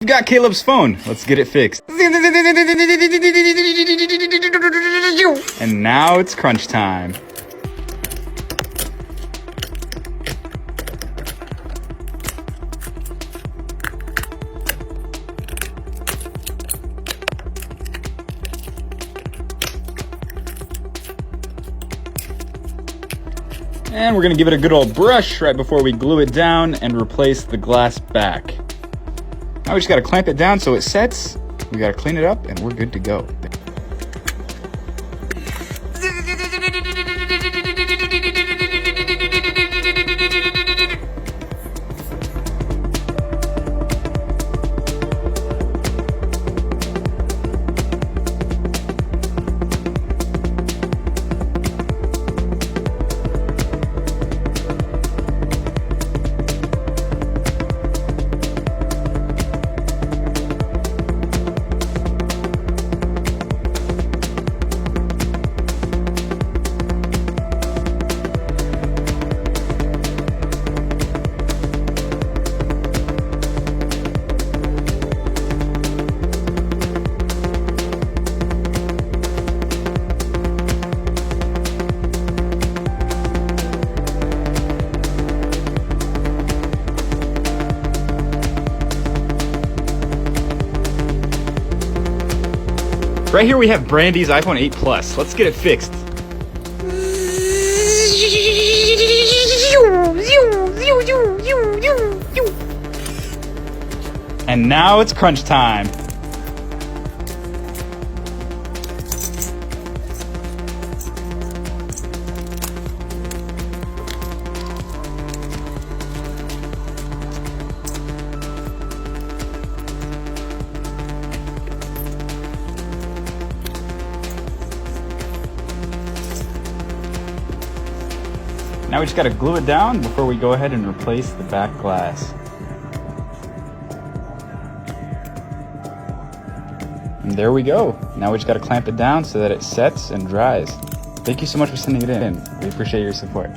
We got Caleb's phone. Let's get it fixed. And now it's crunch time. And we're gonna give it a good old brush right before we glue it down and replace the glass back. Now we just gotta clamp it down so it sets. We gotta clean it up and we're good to go. Right here we have Brandy's iPhone 8 Plus. Let's get it fixed. And now it's crunch time. Now we just gotta glue it down before we go ahead and replace the back glass. And there we go. Now we just gotta clamp it down so that it sets and dries. Thank you so much for sending it in. We appreciate your support.